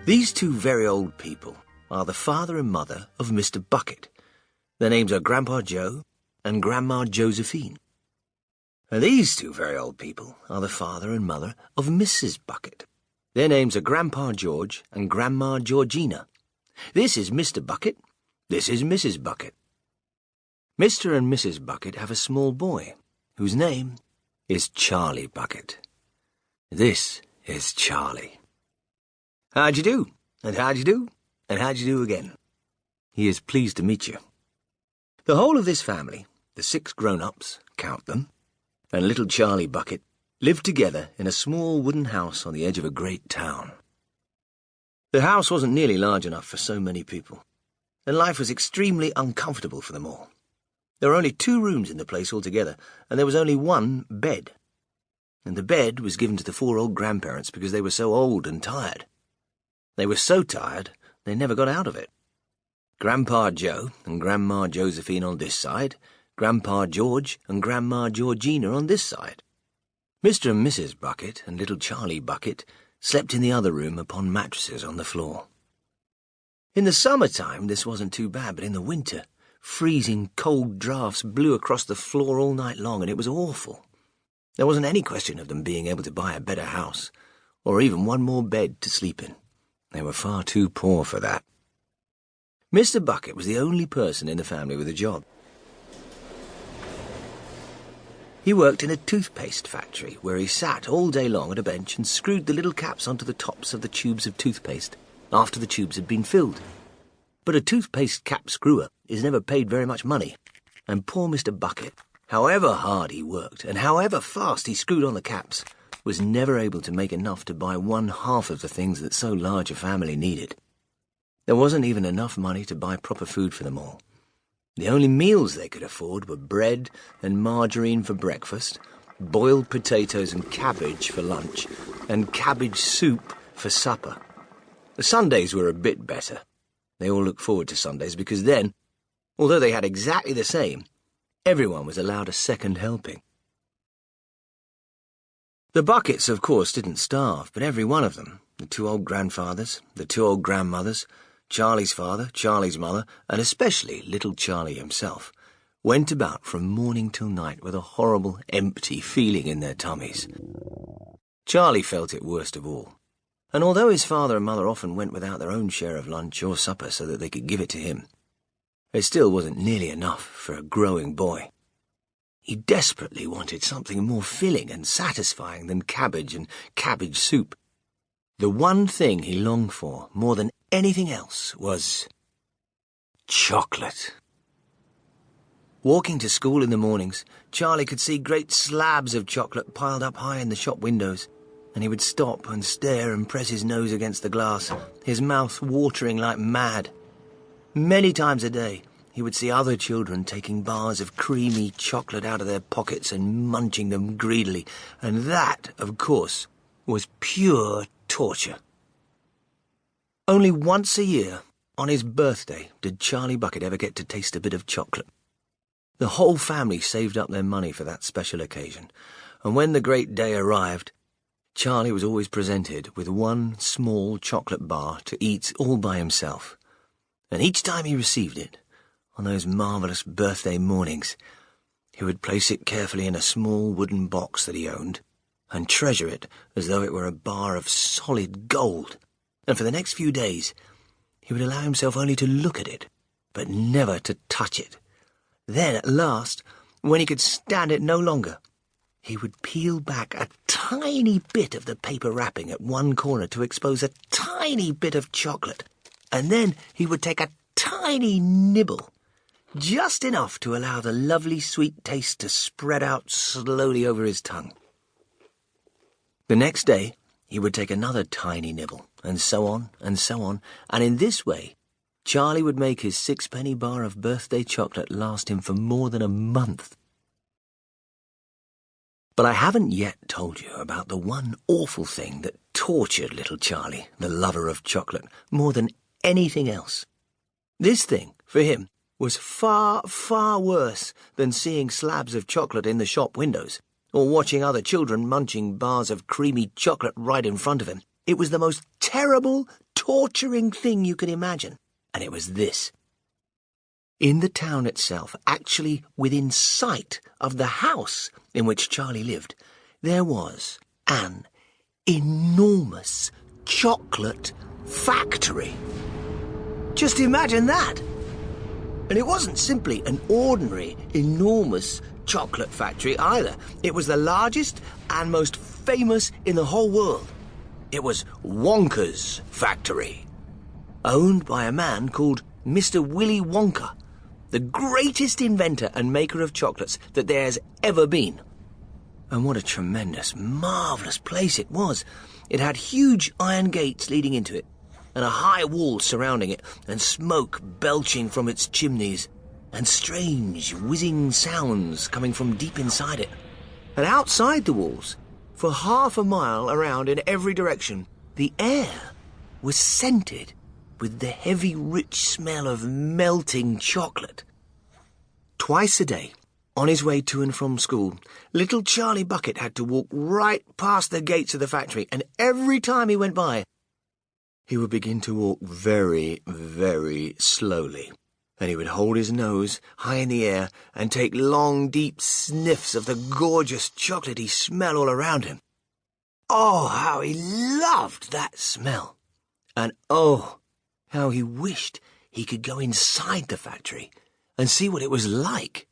These two very old people are the father and mother of Mr. Bucket. Their names are Grandpa Joe and Grandma Josephine. And these two very old people are the father and mother of Mrs. Bucket. Their names are Grandpa George and Grandma Georgina. This is Mr. Bucket. This is Mrs. Bucket. Mr. and Mrs. Bucket have a small boy, whose name is Charlie Bucket. This is Charlie. How'd you do? And how'd you do? And how'd you do again? He is pleased to meet you. The whole of this family, the 6 grown-ups, count them, and little Charlie Bucket, lived together in a small wooden house on the edge of a great town. The house wasn't nearly large enough for so many people, and life was extremely uncomfortable for them all. There were only 2 rooms in the place altogether, and there was only 1 bed. And the bed was given to the 4 old grandparents because they were so old and tired. They were so tired, they never got out of it. Grandpa Joe and Grandma Josephine on this side, Grandpa George and Grandma Georgina on this side. Mr. and Mrs. Bucket and little Charlie Bucket slept in the other room upon mattresses on the floor. In the summertime this wasn't too bad, but in the winter, freezing cold draughts blew across the floor all night long, and it was awful. There wasn't any question of them being able to buy a better house, or even 1 more bed to sleep in. They were far too poor for that. Mr. Bucket was the only person in the family with a job. He worked in a toothpaste factory, where he sat all day long at a bench and screwed the little caps onto the tops of the tubes of toothpaste after the tubes had been filled. But a toothpaste cap screwer is never paid very much money, and poor Mr. Bucket, however hard he worked and however fast he screwed on the caps, was never able to make enough to buy 1/2 of the things that so large a family needed. There wasn't even enough money to buy proper food for them all. The only meals they could afford were bread and margarine for breakfast, boiled potatoes and cabbage for lunch, and cabbage soup for supper. The Sundays were a bit better. They all looked forward to Sundays because then, although they had exactly the same, everyone was allowed a second helping. The Buckets, of course, didn't starve, but every one of them, the 2 old grandfathers, the 2 old grandmothers, Charlie's father, Charlie's mother, and especially little Charlie himself, went about from morning till night with a horrible, empty feeling in their tummies. Charlie felt it worst of all, and although his father and mother often went without their own share of lunch or supper so that they could give it to him, it still wasn't nearly enough for a growing boy. He desperately wanted something more filling and satisfying than cabbage and cabbage soup. The one thing he longed for, more than anything else, was chocolate. Walking to school in the mornings, Charlie could see great slabs of chocolate piled up high in the shop windows, and he would stop and stare and press his nose against the glass, his mouth watering like mad. Many times a day, he would see other children taking bars of creamy chocolate out of their pockets and munching them greedily, and that, of course, was pure torture. Only once a year, on his birthday, did Charlie Bucket ever get to taste a bit of chocolate. The whole family saved up their money for that special occasion, and when the great day arrived, Charlie was always presented with 1 small chocolate bar to eat all by himself. And each time he received it, on those marvellous birthday mornings, he would place it carefully in a small wooden box that he owned, and treasure it as though it were a bar of solid gold, and for the next few days he would allow himself only to look at it, but never to touch it. Then, at last, when he could stand it no longer, he would peel back a tiny bit of the paper wrapping at one corner to expose a tiny bit of chocolate, and then he would take a tiny nibble, just enough to allow the lovely sweet taste to spread out slowly over his tongue. The next day, he would take another tiny nibble, and so on, and in this way, Charlie would make his 6-penny bar of birthday chocolate last him for more than a month. But I haven't yet told you about the one awful thing that tortured little Charlie, the lover of chocolate, more than anything else. This thing, for him, was far, far worse than seeing slabs of chocolate in the shop windows, or watching other children munching bars of creamy chocolate right in front of him. It was the most terrible, torturing thing you could imagine. And it was this. In the town itself, actually within sight of the house in which Charlie lived, there was an enormous chocolate factory. Just imagine that. And it wasn't simply an ordinary, enormous chocolate factory either. It was the largest and most famous in the whole world. It was Wonka's factory, owned by a man called Mr. Willy Wonka, the greatest inventor and maker of chocolates that there's ever been. And what a tremendous, marvellous place it was. It had huge iron gates leading into it, and a high wall surrounding it, and smoke belching from its chimneys, and strange, whizzing sounds coming from deep inside it. And outside the walls, for half a mile around in every direction, the air was scented with the heavy, rich smell of melting chocolate. Twice a day, on his way to and from school, little Charlie Bucket had to walk right past the gates of the factory, and every time he went by, he would begin to walk very, very slowly. And he would hold his nose high in the air and take long, deep sniffs of the gorgeous chocolatey smell all around him. Oh, how he loved that smell! And oh, how he wished he could go inside the factory and see what it was like.